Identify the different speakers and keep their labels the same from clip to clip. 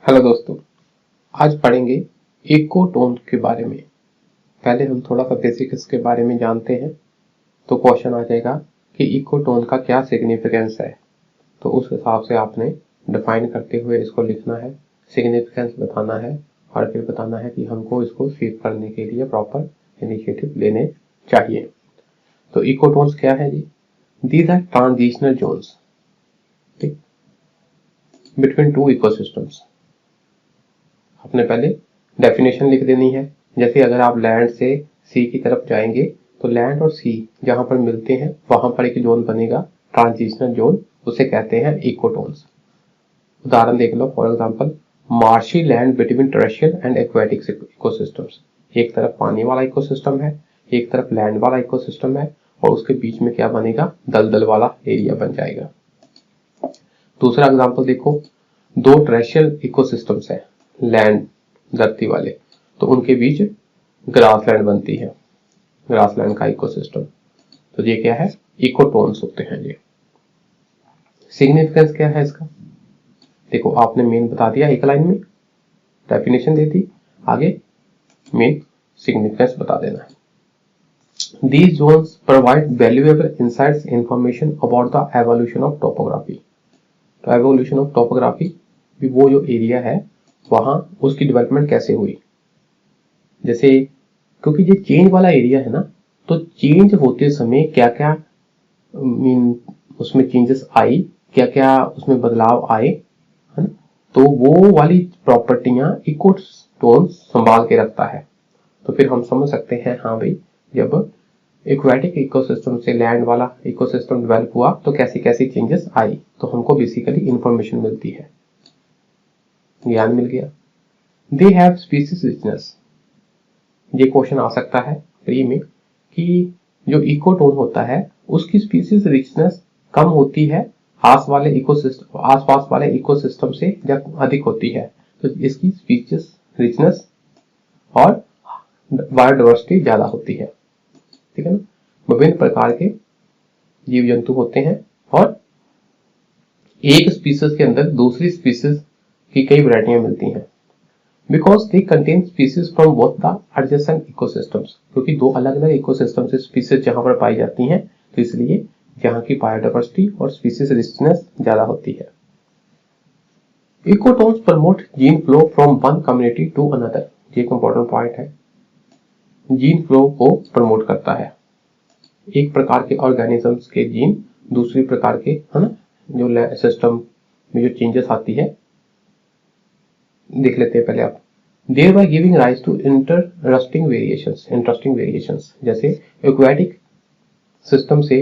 Speaker 1: Hello दोस्तों, आज पढ़ेंगे इकोटोन के बारे में। पहले हम थोड़ा सा बेसिक इसके बारे में जानते हैं तो क्वेश्चन आ जाएगा कि इकोटोन का क्या सिग्निफिकेंस है। तो उस हिसाब से आपने डिफाइन करते हुए इसको लिखना है, सिग्निफिकेंस बताना है और फिर बताना है कि हमको इसको सीव करने के लिए प्रॉपर इनिशिएटिव लेने चाहिए। तो इकोटोन्स क्या है जी? These are transitional zones between two ecosystems. आपने पहले डेफिनेशन लिख देनी है। जैसे अगर आप लैंड से सी की तरफ जाएंगे तो लैंड और सी जहां पर मिलते हैं वहां पर एक जोन बनेगा, ट्रांजिशनल जोन, उसे कहते हैं इकोटोन्स। उदाहरण देख लो, for example marshy land between terrestrial and aquatic ecosystems. एक तरफ पानी वाला इकोसिस्टम है, एक तरफ लैंड वाला इकोसिस्टम है और उसके बीच में क्या बनेगा? दलदल वाला एरिया बन जाएगा। दूसरा एग्जांपल देखो, दो टेरेस्ट्रियल इकोसिस्टम्स है, लैंड धरती वाले, तो उनके बीच ग्रासलैंड बनती है, ग्रासलैंड का इकोसिस्टम। तो ये क्या है? इकोटोन्स होते हैं ये। सिग्निफिकेंस क्या है इसका? देखो, आपने मेन बता दिया, एक लाइन में डेफिनेशन दे दी, आगे मेन सिग्निफिकेंस बता देना है। These zones provide valuable insights information about the evolution of topography। तो एवोल्यूशन ऑफ टोपोग्राफी भी वो जो एरिया है वहां उसकी डेवलपमेंट कैसे हुई। जैसे क्योंकि ये चेंज वाला एरिया है ना, तो चेंज होते समय क्या क्या मीन उसमें चेंजेस आई, क्या क्या उसमें बदलाव आए, है ना, तो वो वाली प्रॉपर्टियां इकोटोन संभाल के रखता है। तो फिर हम समझ सकते हैं, हाँ भाई, जब एक्वेटिक इकोसिस्टम से लैंड वाला इकोसिस्टम डेवलप हुआ तो कैसी कैसी चेंजेस आई, तो हमको बेसिकली इंफॉर्मेशन मिलती है, ज्ञान मिल गया। They have species richness. ये क्वेश्चन आ सकता है प्री में कि जो इकोटोन होता है उसकी स्पीसीज रिचनेस कम होती है आसपास वाले इकोसिस्टम से जब अधिक होती है, तो इसकी स्पीसीज रिचनेस और बायोडाइवर्सिटी ज्यादा होती है। ठीक है ना? विभिन्न प्रकार के जीव जंतु होते हैं और एक स्पीसीज के अंदर दूसरी स्पीसीज की कई वैरायटियां मिलती हैं। Because they contain species from both the adjacent ecosystems। क्योंकि दो अलग अलग इकोसिस्टम से स्पीसीज जहां पर पाई जाती हैं, तो इसलिए यहाँ की बायोडाइवर्सिटी और स्पीसीज रिचनेस ज्यादा होती है। Ecotones promote gene flow from one community to another. ये एक इंपॉर्टेंट पॉइंट है, जीन फ्लो को प्रमोट करता है। एक प्रकार के ऑर्गेनिजम्स के जीन दूसरी प्रकार के, है ना, जो सिस्टम में जो चेंजेस आती है, देख लेते हैं पहले आप। thereby giving rise to interesting variations। जैसे एक्वेटिक सिस्टम से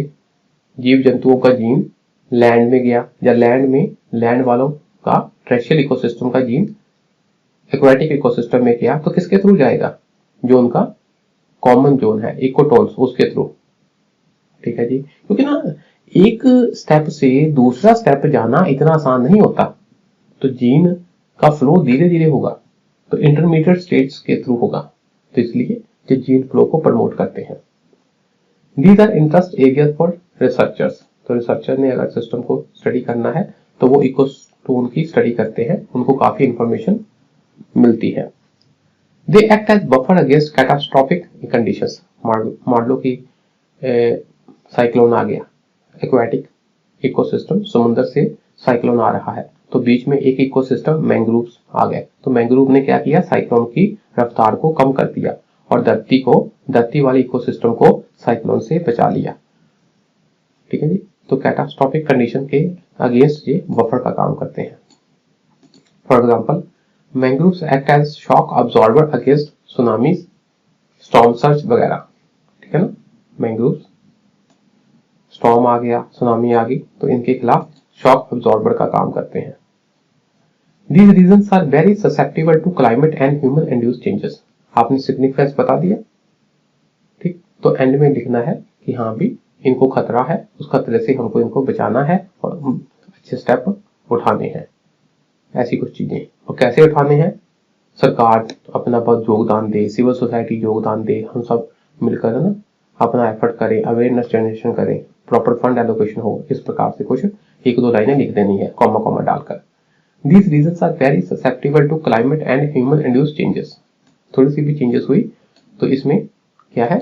Speaker 1: जीव जंतुओं का जीन लैंड में गया, या लैंड में लैंड वालों का टेरेस्ट्रियल इकोसिस्टम का जीन एक्वेटिक इकोसिस्टम में गया, तो किसके थ्रू जाएगा? जो उनका कॉमन जोन है इकोटोन्स, उसके थ्रू। ठीक है जी, क्योंकि ना एक स्टेप से दूसरा स्टेप जाना इतना आसान नहीं होता, तो जीन का फ्लो धीरे धीरे होगा, तो इंटरमीडिएट स्टेट्स के थ्रू होगा, तो इसलिए ये जीन फ्लो को प्रमोट करते हैं। These are interest areas for researchers. तो रिसर्चर ने अगर सिस्टम को स्टडी करना है तो वो इकोटोन की स्टडी करते हैं, उनको काफी इंफॉर्मेशन मिलती है। They act as buffer against catastrophic conditions. मान लो कि साइक्लोन आ गया, एक्वेटिक इकोसिस्टम, समुद्र से साइक्लोन आ रहा है, तो बीच में एक इकोसिस्टम मैंग्रोव्स आ गए, तो मैंग्रोव ने क्या किया? साइक्लोन की रफ्तार को कम कर दिया और धरती वाले इकोसिस्टम को साइक्लोन से बचा लिया। ठीक है जी, तो कैटास्ट्रोफिक कंडीशन के अगेंस्ट ये बफर का काम करते हैं। For example, mangroves act as shock absorber against tsunamis, storm surge वगैरह। ठीक है ना, मैंग्रोव्स, स्टॉर्म आ गया, सुनामी आ गई, तो इनके खिलाफ शॉक अब्सॉर्बर का काम करते हैं। These regions are very susceptible to climate and human induced changes। आपने सिग्निफिकेंस बता दिया, ठीक, तो एंड में लिखना है कि हाँ भी इनको खतरा है, उस खतरे से हमको इनको बचाना है और अच्छे स्टेप उठाने हैं। ऐसी कुछ चीजें, और कैसे उठाने हैं? सरकार अपना बहुत योगदान दे, सिविल सोसाइटी योगदान दे, हम सब मिलकर, है ना, अपना एफर्ट करें, अवेयरनेस जनरेशन करें, प्रॉपर फंड एलोकेशन हो। इस प्रकार से कुछ एक दो लाइनें लिख देनी है, कॉमा कॉमा डालकर। These regions are very susceptible to climate and human induced changes. थोड़ी सी भी चेंजेस हुई तो इसमें क्या है,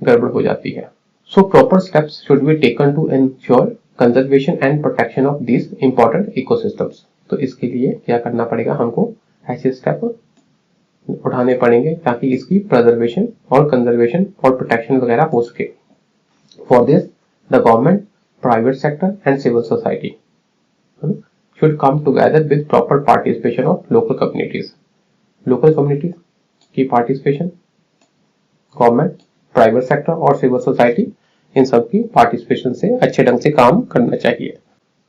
Speaker 1: गड़बड़ हो जाती है. So proper steps should be taken to ensure conservation and protection of these important ecosystems. तो इसके लिए क्या करना पड़ेगा, हमको ऐसे स्टेप उठाने पड़ेंगे ताकि इसकी प्रिजर्वेशन और कंजर्वेशन और प्रोटेक्शन वगैरह हो सके. For this, the government, private sector and civil society should come together with proper participation of local communities. Local communities की participation, गवर्नमेंट, प्राइवेट सेक्टर और सिविल सोसाइटी, इन सब की पार्टिसिपेशन से अच्छे ढंग से काम करना चाहिए.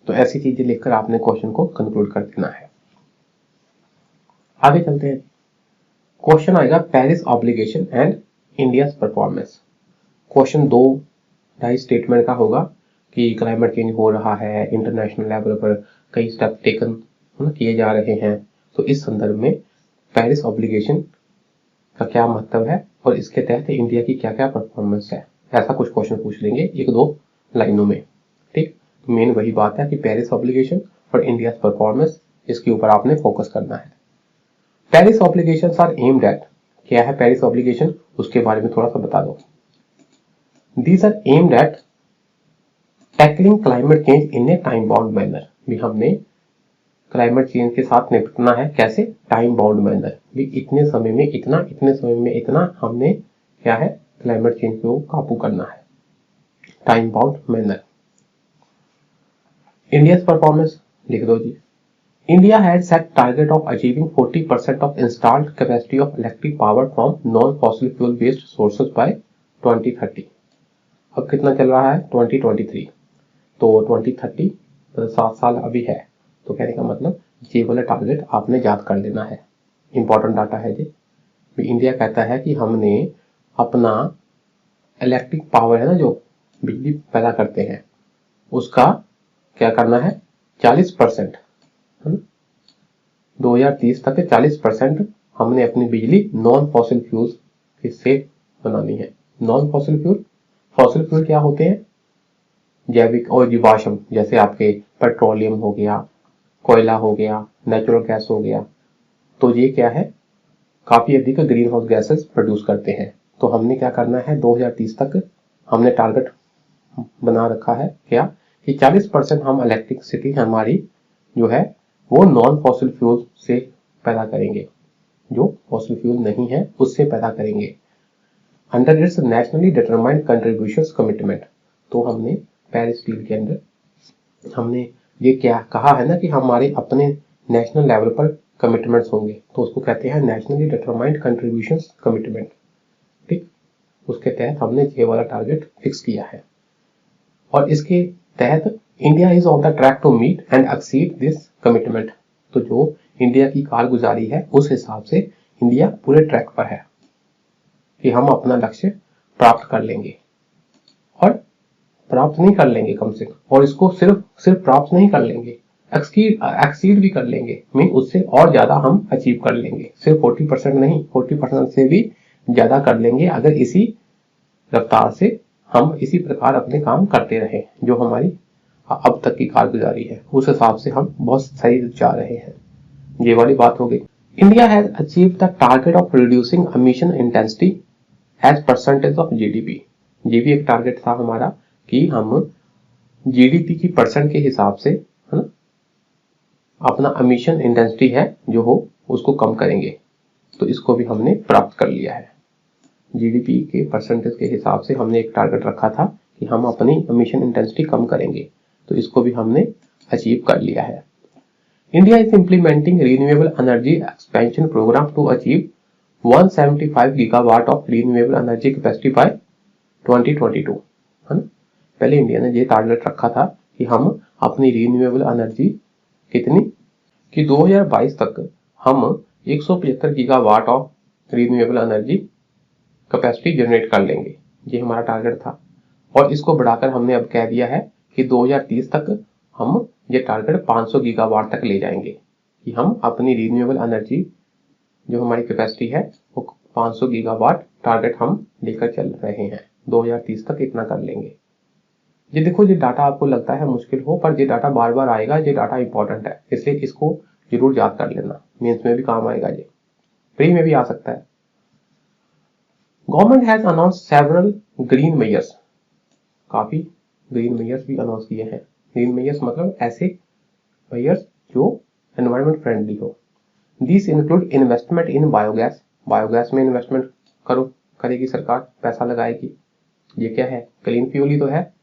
Speaker 1: तो ऐसी चीजें लेकर आपने क्वेश्चन को कंक्लूड कर देना है. आगे चलते हैं. क्वेश्चन आएगा Paris obligation and India performance. Question 2 statement का होगा कि क्लाइमेट चेंज हो रहा है, इंटरनेशनल लेवल पर कई स्टेप टेकन किए जा रहे हैं. तो इस संदर्भ में पेरिस ऑब्लिगेशन का क्या महत्व है और इसके तहत इंडिया की क्या क्या परफॉर्मेंस है, ऐसा कुछ क्वेश्चन पूछ लेंगे 1-2 लाइनों में. ठीक, मेन वही बात है कि पेरिस ऑब्लिगेशन और इंडिया परफॉर्मेंस, इसके ऊपर आपने फोकस करना है. Paris obligations are aimed at, क्या है पेरिस ऑब्लिगेशन, उसके बारे में थोड़ा सा बता दो. These are aimed at tackling climate change in a time bound manner. भी हमने क्लाइमेट चेंज के साथ निपटना है, कैसे, टाइम बाउंड मैनर. भी इतने समय में इतना, इतने समय में इतना, हमने क्या है क्लाइमेट चेंज को काबू करना है, time bound manner. India performance लिख दो जी. India had set target of achieving 40% of installed capacity of electric power from non fossil fuel based sources by 2030. अब कितना चल रहा है, 2023. तो 2030 7 साल अभी है. तो कहने का मतलब ये वाला टारगेट आपने याद कर लेना है, इंपॉर्टेंट डाटा है जी. इंडिया कहता है कि हमने अपना इलेक्ट्रिक पावर है ना, जो बिजली पैदा करते हैं, उसका क्या करना है, 40%, 2030 तक 40% हमने अपनी बिजली नॉन फॉसिल फ्यूल से बनानी है. Non fossil fuel, fossil fuel क्या होते हैं, जैविक और जीवाश्म, जैसे आपके पेट्रोलियम हो गया, कोयला हो गया, नेचुरल गैस हो गया. तो ये क्या है, काफी अधिक ग्रीन हाउस गैसेस प्रोड्यूस करते हैं. तो हमने क्या करना है, 2030 तक हमने टारगेट बना रखा है क्या, कि 40% हम इलेक्ट्रिसिटी हमारी जो है वो नॉन फॉसिल फ्यूल से पैदा करेंगे, जो फॉसिल फ्यूल नहीं है उससे पैदा करेंगे, under its nationally determined contributions commitment. तो हमने पेरिस डील के अंदर हमने ये क्या कहा है ना कि हमारे अपने नेशनल लेवल पर कमिटमेंट्स होंगे, तो उसको कहते हैं नेशनली डिटरमाइंड कंट्रीब्यूशंस कमिटमेंट. ठीक, उसके तहत हमने ये वाला टारगेट फिक्स किया है और इसके तहत India is on the track to meet and exceed this commitment. तो जो इंडिया की कारगुजारी है उस हिसाब से इंडिया पूरे ट्रैक पर है कि हम अपना लक्ष्य प्राप्त कर लेंगे, और प्राप्त नहीं कर लेंगे कम से कम, और इसको सिर्फ प्राप्त नहीं कर लेंगे, एक्सीड भी कर लेंगे, मीन उससे और ज्यादा हम अचीव कर लेंगे. सिर्फ 40% नहीं, 40% से भी ज्यादा कर लेंगे अगर इसी रफ्तार से हम इसी प्रकार अपने काम करते रहे. जो हमारी अब तक की कारगुजारी है उस हिसाब से हम बहुत सही जा रहे हैं. ये वाली बात हो गई. India has achieved the target of reducing emission intensity as percentage of GDP. ये भी एक टारगेट था हमारा कि हम जीडीपी की परसेंट के हिसाब से, है ना, अपना एमिशन इंटेंसिटी है जो हो उसको कम करेंगे. तो इसको भी हमने प्राप्त कर लिया है. जीडीपी के परसेंटेज के हिसाब से हमने एक टारगेट रखा था कि हम अपनी एमिशन इंटेंसिटी कम करेंगे, तो इसको भी हमने अचीव कर लिया है. India is implementing renewable energy expansion programme to achieve 175 gigawatt of renewable energy capacity by 2022, है ना. पहले इंडिया ने ये टारगेट रखा था कि हम अपनी रिन्यूएबल एनर्जी कितनी, कि 2022 तक हम 175 gigawatt of renewable energy capacity generate कर लेंगे. ये हमारा टारगेट था और इसको बढ़ाकर हमने अब कह दिया है कि 2030 तक हम ये टारगेट 500 गीगावाट तक ले जाएंगे, कि हम अपनी रिन्यूएबल एनर्जी जो हमारी कैपेसिटी है वो 500 गीगावाट टारगेट हम लेकर चल रहे हैं. 2030 तक इतना कर लेंगे. ये देखो, ये डाटा आपको लगता है मुश्किल हो, पर ये डाटा बार बार आएगा, ये डाटा इंपॉर्टेंट है, इसलिए इसको जरूर याद कर लेना, मेंस में भी काम आएगा, ये प्री में भी आ सकता है। Government has announce several green measures, काफी ग्रीन मेजर्स भी अनाउंस किए हैं। ग्रीन मेजर्स मतलब ऐसे मेजर्स जो एनवायरमेंट फ्रेंडली हो। This include investment in biogas, biogas में इन्वेस्टमेंट करेगी सरकार, पैसा लगाएगी। ये क्या है, क्लीन फ्यूल ही तो है,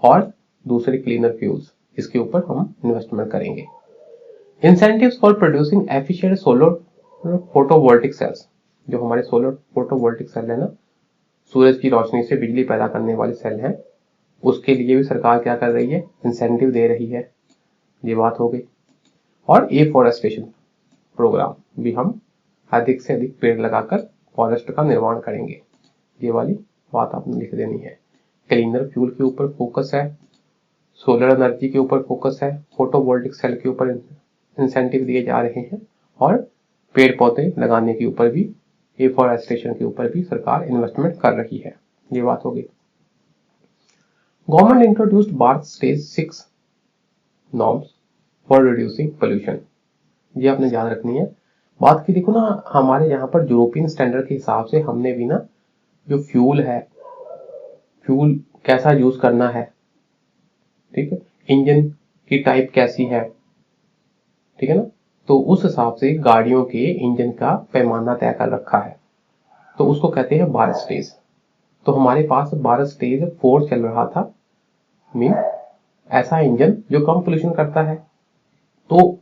Speaker 1: और दूसरे क्लीनर फ्यूल्स, इसके ऊपर हम इन्वेस्टमेंट करेंगे। Incentives for producing efficient solar photovoltaic sales, जो हमारे सोलर फोटोवोल्टिक सेल है ना, सूरज की रोशनी से बिजली पैदा करने वाले सेल हैं, उसके लिए भी सरकार क्या कर रही है, इंसेंटिव दे रही है। ये बात हो गई। और एफॉरेस्टेशन प्रोग्राम भी, हम अधिक से अधिक पेड़ लगाकर फॉरेस्ट का निर्माण करेंगे। ये वाली बात आपने लिख देनी है। क्लीनर फ्यूल के ऊपर फोकस है, सोलर एनर्जी के ऊपर फोकस है, फोटोवोल्टिक सेल के ऊपर इंसेंटिव दिए जा रहे हैं, और पेड़ पौधे लगाने के ऊपर भी, एफॉरेस्टेशन के ऊपर भी सरकार इन्वेस्टमेंट कर रही है। ये बात हो गई। Government introduced Bharat stage 6 norms for reducing pollution, ये आपने याद रखनी है बात की। देखो ना, हमारे यहाँ पर यूरोपियन स्टैंडर्ड के हिसाब से हमने भी ना, जो फ्यूल है, फ्यूल कैसा यूज करना है, ठीक है, इंजन की टाइप कैसी है, ठीक है ना, तो उस हिसाब से गाड़ियों के इंजन का पैमाना तय कर रखा है, तो उसको कहते हैं भारत स्टेज। तो हमारे पास भारत स्टेज 4 चल रहा था, मीन ऐसा इंजन जो कम पोल्यूशन करता है। तो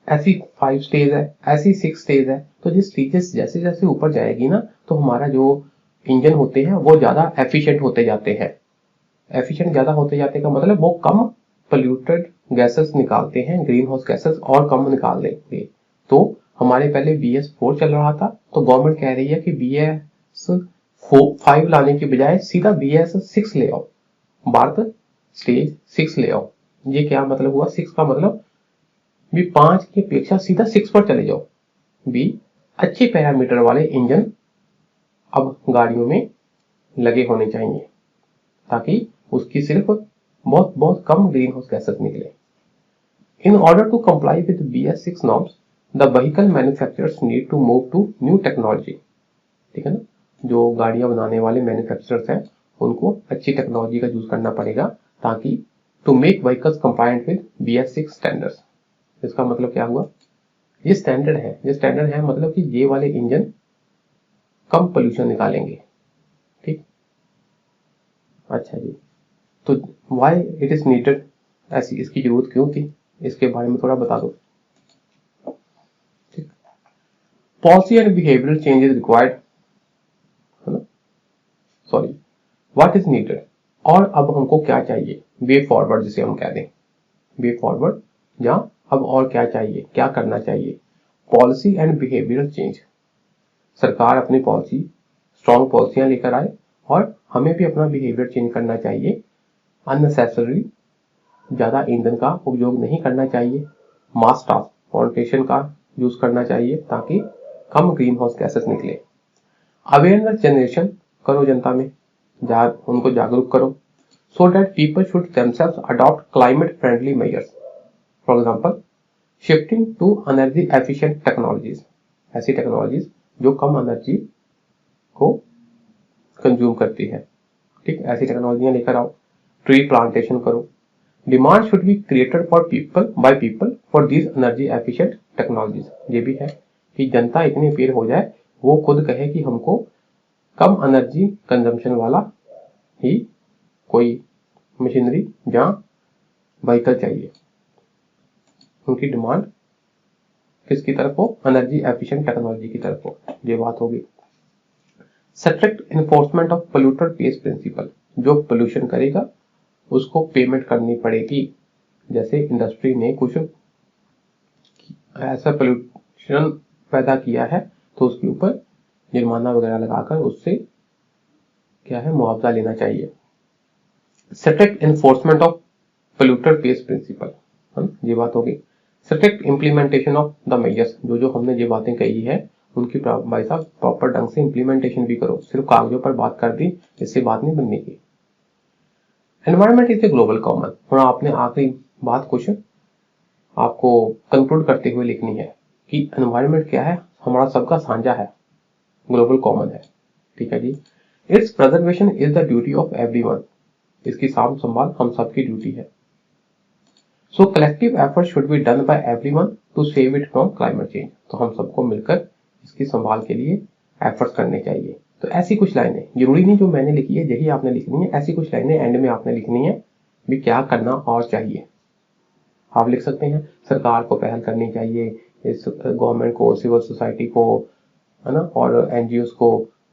Speaker 1: ऐसी 5 स्टेज है, ऐसी 6 स्टेज है। तो जिस स्टेजेस जैसे जैसे ऊपर जाएगी ना, तो हमारा जो इंजन होते हैं वो ज्यादा एफिशिएंट होते जाते हैं। एफिशिएंट ज्यादा होते जाते का मतलब वो कम पोल्यूटेड गैसेस निकालते हैं, ग्रीन हाउस गैसेस और कम निकाल देंगे। तो हमारे पहले BS4 चल रहा था, तो गवर्नमेंट कह रही है कि BS5 लाने की बजाय सीधा BS6 ले आओ, भारत स्टेज 6 ले आओ। ये क्या मतलब हुआ, 6 का मतलब भी 5 की अपेक्षा सीधा 6 पर चले जाओ। भी अच्छे पैरामीटर वाले इंजन अब गाड़ियों में लगे होने चाहिए, ताकि उसकी सिर्फ बहुत बहुत कम ग्रीन हाउस गैसेस निकले। In order to comply with BS6 norms, the vehicle manufacturers need to move to new technology, ठीक है ना, जो गाड़ियां बनाने वाले मैन्युफैक्चरर्स हैं, उनको अच्छी टेक्नोलॉजी का यूज करना पड़ेगा, ताकि to make vehicles compliant with BS6 standards. इसका मतलब क्या हुआ, ये स्टैंडर्ड है, ये स्टैंडर्ड है मतलब कि ये वाले इंजन कम पोल्यूशन निकालेंगे, ठीक। अच्छा जी, तो व्हाई इट इज नीडेड, ऐसी इसकी जरूरत क्यों थी, इसके बारे में थोड़ा बता दो, ठीक। Policy and behavioural change is required, है ना, सॉरी, व्हाट इज नीडेड, और अब हमको क्या चाहिए, वे फॉरवर्ड जिसे हम कह दें, वे फॉरवर्ड, या अब और क्या चाहिए, क्या करना चाहिए। पॉलिसी एंड बिहेवियरल चेंज, सरकार अपनी पॉलिसी, स्ट्रॉन्ग पॉलिसियां लेकर आए, और हमें भी अपना बिहेवियर चेंज करना चाहिए। अननेसेसरी ज्यादा ईंधन का उपयोग नहीं करना चाहिए, मास ट्रांसपोर्टेशन का यूज करना चाहिए, ताकि कम ग्रीन हाउस गैसेस निकले। अवेयरनेस जनरेशन करो, जनता में उनको जागरूक करो, so that people should themselves adopt climate friendly measures, for example shifting to energy efficient technologies, ऐसी टेक्नोलॉजीज जो कम एनर्जी को कंज्यूम करती है, ठीक, ऐसी टेक्नोलॉजियां लेकर आओ। ट्री प्लांटेशन करो, demand should be created for people by people for these energy efficient technologies. ये भी है कि जनता इतनी अवेयर हो जाए, वो खुद कहे कि हमको कम एनर्जी कंजम्पशन वाला ही कोई मशीनरी या व्हीकल चाहिए। उनकी डिमांड किसकी तरफ हो, एनर्जी एफिशिएंट टेक्नोलॉजी की तरफ हो। ये बात होगी। Strict enforcement of polluter pays principle, जो पोल्यूशन करेगा उसको पेमेंट करनी पड़ेगी। जैसे इंडस्ट्री ने कुछ ऐसा पोल्यूशन पैदा किया है, तो उसके ऊपर जुर्माना वगैरह लगाकर उससे क्या है, मुआवजा लेना चाहिए। Strict enforcement of polluter pays principle, ये बात होगी। Strict implementation of the measures, जो हमने ये बातें कही है उनकी भाई साहब प्रॉपर ढंग से इम्प्लीमेंटेशन भी करो, सिर्फ कागजों पर बात कर दी इससे बात नहीं बनने की। Environment is a global common. और आपने आखिरी बात कुछ आपको कंक्लूड करते हुए लिखनी है कि एनवायरमेंट क्या है, हमारा सबका साझा है, ग्लोबल कॉमन है। ठीक है जी। Its preservation is the duty of everyone. इसकी साम संभाल हम सबकी ड्यूटी है। So collective effort should be done by everyone to save it from climate change. तो हम सबको मिलकर इसकी संभाल के लिए एफर्ट्स करने चाहिए। तो ऐसी कुछ लाइनें, जरूरी नहीं जो मैंने लिखी है यही आपने लिखनी है, ऐसी कुछ लाइनें एंड में आपने लिखनी है भी क्या करना और चाहिए। आप लिख सकते हैं सरकार को पहल करनी चाहिए, इस गवर्नमेंट को, सिविल सोसाइटी को, है ना, और एनजीओ को,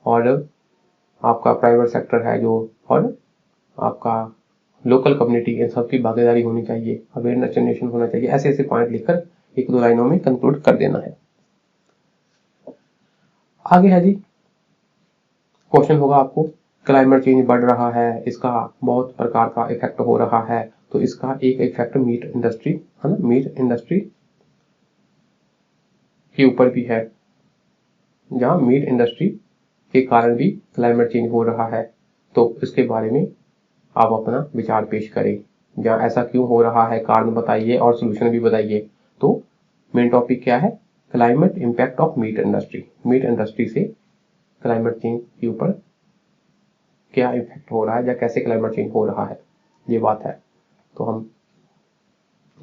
Speaker 1: और आपका प्राइवेट सेक्टर है जो, और आपका लोकल कम्युनिटी, इन सबकी भागीदारी होनी चाहिए, अवेयरनेस जनरेशन होना चाहिए। ऐसे ऐसे पॉइंट लिखकर एक दो लाइनों में कंक्लूड कर देना है। आगे है जी, क्वेश्चन होगा आपको, क्लाइमेट चेंज बढ़ रहा है, इसका बहुत प्रकार का इफेक्ट हो रहा है। तो इसका एक इफेक्ट मीट इंडस्ट्री, है ना, मीट इंडस्ट्री के ऊपर भी है, जहां मीट इंडस्ट्री के कारण भी क्लाइमेट चेंज हो रहा है। तो इसके बारे में आप अपना विचार पेश करें, जहां ऐसा क्यों हो रहा है, कारण बताइए और सोल्यूशन भी बताइए। तो मेन टॉपिक क्या है, climate impact of meat industry. Meat industry से क्लाइमेट चेंज के ऊपर क्या इफेक्ट हो रहा है या कैसे क्लाइमेट चेंज हो रहा है, ये बात है। तो हम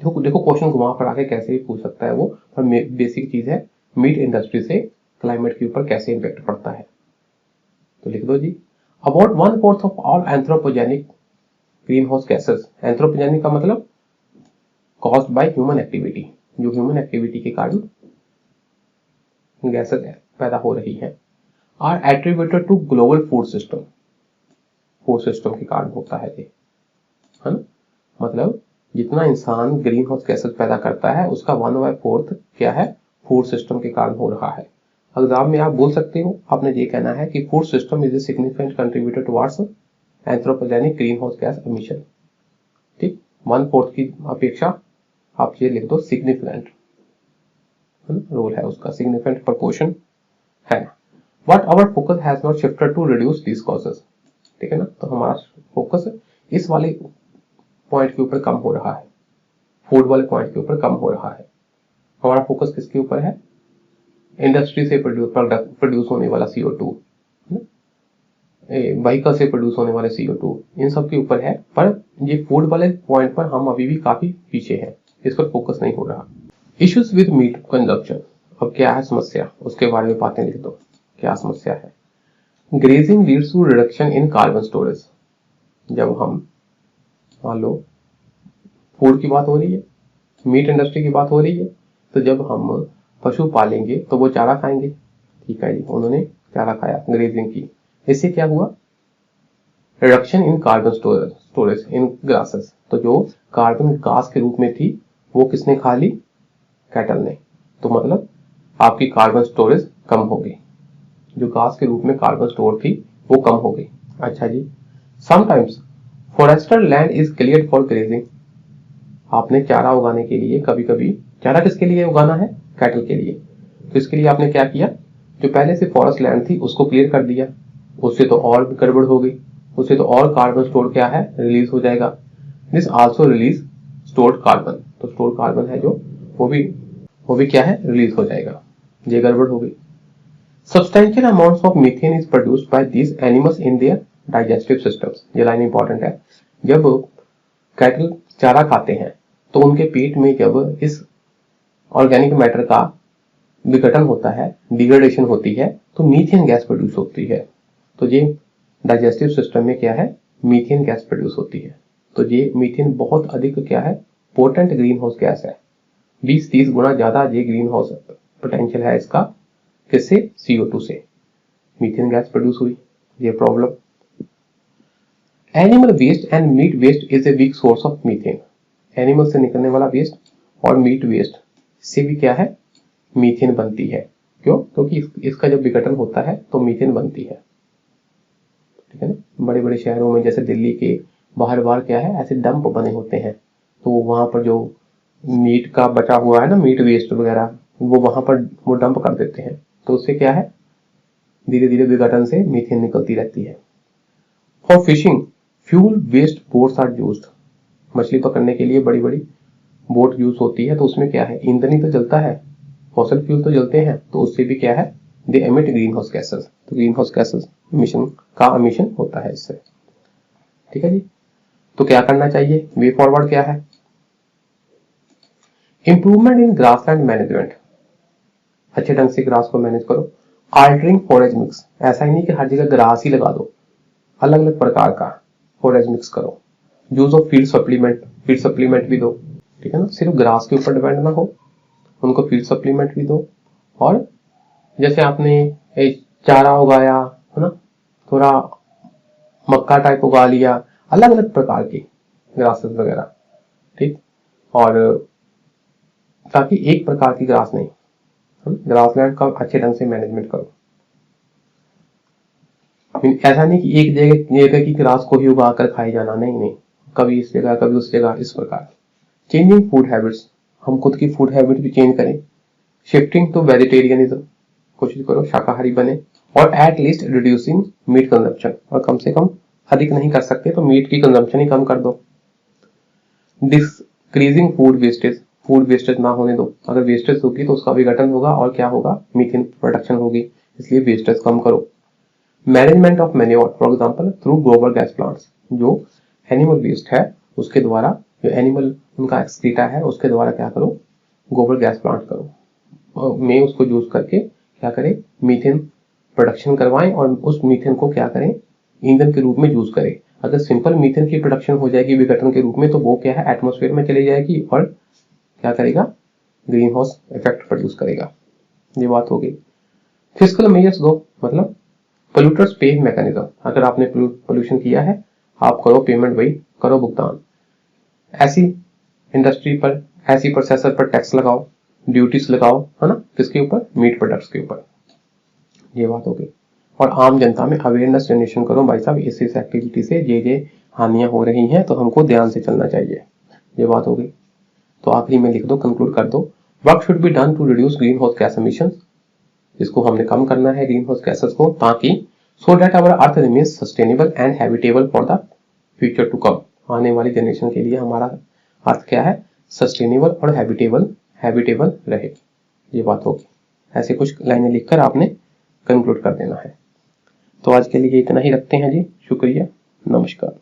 Speaker 1: देखो क्वेश्चन घुमा फिरा के कैसे भी पूछ सकता है वो, पर बेसिक चीज है मीट इंडस्ट्री से क्लाइमेट के ऊपर कैसे इम्पैक्ट पड़ता है। तो लिख दो जी, about 1/4 of all anthropogenic greenhouse gases. Anthropogenic का मतलब कॉज्ड बाय ह्यूमन एक्टिविटी, जो ह्यूमन एक्टिविटी के कारण गैसेस पैदा हो रही है, are attributed to global food system. Food system के कारण होता है ये, है ना, मतलब जितना इंसान ग्रीन हाउस गैसेस पैदा करता है उसका 1/4 क्या है, फूड सिस्टम के कारण हो रहा है। एग्जाम में आप बोल सकते हो, आपने ये कहना है कि food system is a significant contributor towards anthropogenic greenhouse gas emission. ठीक, 1/4 की अपेक्षा आप ये लिख दो सिग्निफिकेंट, रोल है उसका, सिग्निफिकेंट प्रोपोर्शन है। But our focus has not shifted to reduce this causes. ठीक है ना, तो हमारा फोकस इस वाले पॉइंट के ऊपर कम हो रहा है, फूड वाले पॉइंट के ऊपर कम हो रहा है। हमारा फोकस किसके ऊपर है, इंडस्ट्री से प्रोड्यूस होने वाला CO2, व्हीकल से प्रोड्यूस होने वाले CO2, इन सब के ऊपर है। पर ये फूड वाले पॉइंट पर हम अभी भी काफी पीछे हैं, इस पर फोकस नहीं हो रहा। इश्यूज विद मीट कंजप्शन, अब क्या है समस्या, उसके बारे में बातें लिख दो, क्या समस्या है। Grazing leads to reduction in carbon storage. जब हम मान लो फूड की बात हो रही है, मीट इंडस्ट्री की बात हो रही है, तो जब हम पशु पालेंगे तो वो चारा खाएंगे। ठीक है जी, उन्होंने चारा खाया, ग्रेजिंग की, इससे क्या हुआ, reduction in carbon storage in grasses. तो जो कार्बन घास के रूप में थी वो किसने खा ली, कैटल ने। तो मतलब आपकी कार्बन स्टोरेज कम हो गई, जो घास के रूप में कार्बन स्टोर थी वो कम हो गई। अच्छा जी, sometimes forestal land is cleared for grazing. आपने चारा उगाने के लिए, कभी कभी चारा किसके लिए उगाना है, कैटल के लिए, तो इसके लिए आपने क्या किया, जो पहले से फॉरेस्ट लैंड थी उसको क्लियर कर दिया, उससे तो और गड़बड़ हो गई, उससे तो और कार्बन स्टोर क्या है, रिलीज हो जाएगा। This also release stored carbon, तो स्टोर्ड कार्बन है जो वो भी क्या है, रिलीज हो जाएगा, ये गड़बड़ हो गई। Substantial amounts of methane is produced by these animals in their digestive systems। ये लाइन इंपॉर्टेंट है। जब कैटल चारा खाते हैं तो उनके पेट में जब इस ऑर्गेनिक मैटर का विघटन होता है, डिग्रेडेशन होती है, तो मीथेन गैस प्रोड्यूस होती है। तो ये डाइजेस्टिव सिस्टम में क्या है, मीथेन गैस प्रोड्यूस होती है। तो ये मीथेन बहुत अधिक क्या है, पोटेंट ग्रीन हाउस गैस है, 20-30 गुना ज्यादा ये ग्रीन हाउस पोटेंशियल है इसका, किससे, CO2 से मीथेन गैस प्रोड्यूस हुई, ये problem. Animal waste and meat waste is a weak source of methane. Animal से निकलने वाला वेस्ट और मीट वेस्ट से भी क्या है, मीथेन बनती है। क्यों, क्योंकि इसका जब विघटन होता है तो मीथेन बनती है। ठीक है ना, बड़े बड़े शहरों में जैसे दिल्ली के बाहर बाहर क्या है, ऐसे डंप बने होते हैं, तो वहां पर जो मीट का बचा हुआ है ना, मीट वेस्ट वगैरह, वो वहां पर वो डंप कर देते हैं, तो उससे क्या है, धीरे धीरे विघटन से मीथेन निकलती रहती है। For fishing, fuel waste boats are used, मछली पकड़ने के लिए बड़ी बड़ी बोट यूज होती है, तो उसमें क्या है, ईंधन ही तो जलता है, फॉसिल फ्यूल तो जलते हैं, तो उससे भी क्या है, दे एमिट ग्रीन हाउस गैसेस, तो ग्रीन हाउस गैसेस इमिशन का एमिशन होता है इससे। ठीक है जी, तो क्या करना चाहिए, वे फॉरवर्ड क्या है, इंप्रूवमेंट इन ग्रासलैंड मैनेजमेंट, अच्छे ढंग से ग्रास को मैनेज करो। आल्टरिंग फॉरेज मिक्स, ऐसा ही नहीं कि हर जगह ग्रास ही लगा दो, अलग अलग प्रकार का फॉरेज मिक्स करो। Use of field supplement, field supplement भी दो, ठीक है ना, सिर्फ ग्रास के ऊपर डिपेंड ना हो, उनको फील्ड सप्लीमेंट भी दो। और जैसे आपने एक चारा उगाया है ना, थोड़ा मक्का टाइप उगा लिया, अलग अलग प्रकार की ग्रासेस वगैरह, ठीक, और ताकि एक प्रकार की ग्रास नहीं, ग्रासलैंड का अच्छे ढंग से मैनेजमेंट करो। ऐसा नहीं कि एक जगह की ग्रास को ही उगा कर खाई जाना, नहीं नहीं, कभी इस जगह कभी उस जगह, इस प्रकार। चेंजिंग फूड हैबिट्स, हम खुद की फूड हैबिट भी चेंज करें। शिफ्टिंग टू वेजिटेरियनिज्म, कोशिश करो शाकाहारी बने। और at least reducing meat consumption, और कम से कम, अधिक नहीं कर सकते तो मीट की कंजम्पशन ही कम कर दो। Decreasing food wastage, food wastage ना होने दो, अगर वेस्टेज होगी तो उसका विघटन होगा और क्या होगा, मीथेन प्रोडक्शन होगी, इसलिए वेस्टेज कम करो। Management of manure, for example through गोबर गैस प्लांट्स, जो एनिमल वेस्ट है उसके द्वारा, जो एनिमल उनका एक्सक्रीटा है उसके द्वारा क्या करो, गोबर गैस प्लांट करो, में उसको यूज करके क्या करें, मीथेन प्रोडक्शन करवाएं और उस मीथेन को क्या करें, ईंधन के रूप में यूज करें। अगर सिंपल मीथेन की प्रोडक्शन हो जाएगी विघटन के रूप में, तो वो क्या है, एटमॉस्फेयर में चली जाएगी और क्या करेगा, ग्रीन हाउस इफेक्ट प्रोड्यूस करेगा। ये बात हो गई। फिस्कल मेजर्स दो, मतलब पोल्यूटर्स पे मैकेनिज्म, अगर आपने पोल्यूशन किया है आप करो पेमेंट, वही करो भुगतान। ऐसी इंडस्ट्री पर, ऐसी प्रोसेसर पर टैक्स लगाओ, ड्यूटीज लगाओ, है ना, किसके ऊपर, मीट प्रोडक्ट्स के ऊपर। ये बात हो गई। और आम जनता में अवेयरनेस जनरेशन करो, भाई साहब इस एक्टिविटी से ये हानियां हो रही हैं तो हमको ध्यान से चलना चाहिए। ये बात हो गई। तो आखिरी में लिख दो, कंक्लूड कर दो, work should be done to reduce greenhouse gas emissions, इसको हमने कम करना है ग्रीन हाउस गैसेस को, ताकि so that our earth remains sustainable and habitable for the future to come, आने वाली जनरेशन के लिए हमारा अर्थ क्या है, सस्टेनेबल और हैबिटेबल रहे। ये बात होगी। ऐसे कुछ लाइनें लिखकर आपने कंक्लूड कर देना है। तो आज के लिए इतना ही रखते हैं जी, शुक्रिया, नमस्कार।